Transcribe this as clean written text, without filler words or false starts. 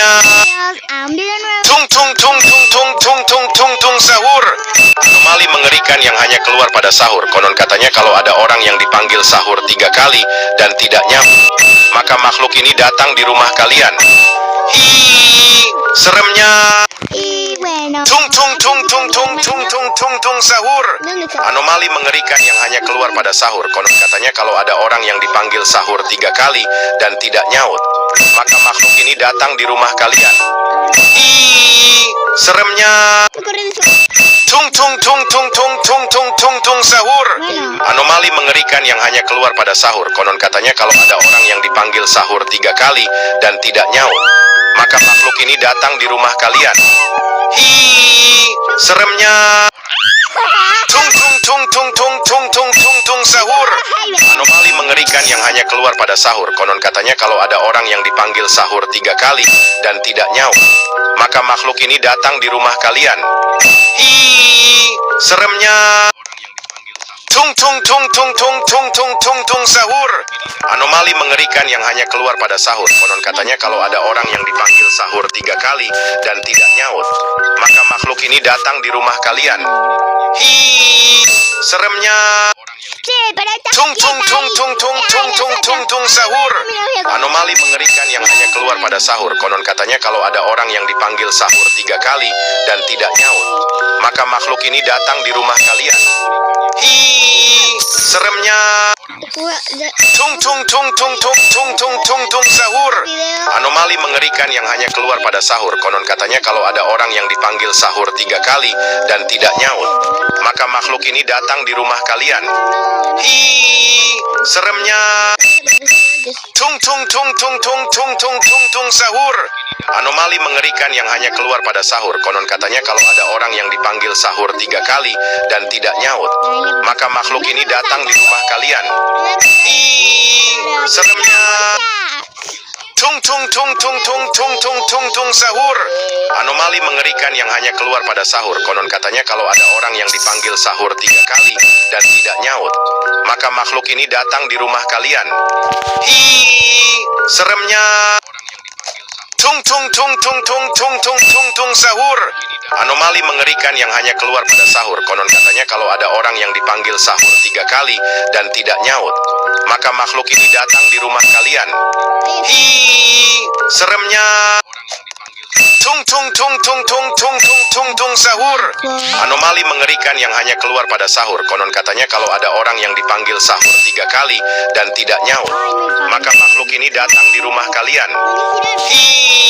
seremnya. Tung tung tung tung tung tung tung tung tung sahur. Anomali mengerikan yang hanya keluar pada sahur. Konon katanya kalau ada orang yang dipanggil sahur 3 kali dan tidak nyaut, maka makhluk ini datang di rumah kalian. Hi, seremnya. Tung tung tung tung tung tung tung tung tung sahur. Anomali mengerikan yang hanya keluar pada sahur. Konon katanya kalau ada orang yang dipanggil sahur 3 kali dan tidak nyaut, maka makhluk ini datang di rumah kalian. Hi, seremnya. Tung tung tung tung tung tung tung tung tung sahur. Anomali mengerikan yang hanya keluar pada sahur. Konon katanya kalau ada orang yang dipanggil sahur 3 kali dan tidak nyaut, maka makhluk ini datang di rumah kalian. Hi, seremnya. Tung tung tung tung tung tung tung tung tung sahur. Anomali mengerikan yang hanya keluar pada sahur. Konon katanya kalau ada orang yang dipanggil sahur 3 kali dan tidak nyaut, maka makhluk ini datang di rumah kalian. Hi, seremnya. Tung tung tung tung tung tung tung tung tung sahur. Anomali mengerikan yang hanya keluar pada sahur. Konon katanya kalau ada orang yang dipanggil sahur 3 kali dan tidak nyaut, maka makhluk ini datang di rumah kalian. Hi, seremnya. Tung tung tung tung tung tung tung tung tung sahur. Anomali mengerikan yang hanya keluar pada sahur. Konon katanya kalau ada orang yang dipanggil sahur 3 kali dan tidak nyaut, maka makhluk ini datang di rumah kalian. Hi, seremnya. Tung tung tung tung tung tung tung tung tung sahur. Anomali mengerikan yang hanya keluar pada sahur. Konon katanya kalau ada orang yang dipanggil sahur 3 kali dan tidak nyaut, maka makhluk ini datang di rumah kalian. Hi, seremnya. Tung tung tung tung tung tung tung tung tung sahur. Anomali mengerikan yang hanya keluar pada sahur. Konon katanya kalau ada orang yang dipanggil sahur 3 kali dan tidak nyaut, maka makhluk ini datang di rumah kalian. Hi, seremnya. Tung tung tung tung tung tung tung tung tung sahur. Anomali mengerikan yang hanya keluar pada sahur. Konon katanya kalau ada orang yang dipanggil sahur 3 kali dan tidak nyaut, maka makhluk ini datang di rumah kalian. Hi, seremnya. Tung tung tung tung tung tung tung tung tung sahur. Anomali mengerikan yang hanya keluar pada sahur. Konon katanya kalau ada orang yang dipanggil sahur 3 kali dan tidak nyaut, maka makhluk ini datang di rumah kalian. Hi, seremnya. Tung tung tung tung tung tung tung tung tung sahur. Anomali mengerikan yang hanya keluar pada sahur. Konon katanya kalau ada orang yang dipanggil sahur 3 kali dan tidak nyaut, maka makhluk ini datang di rumah kalian. Hi.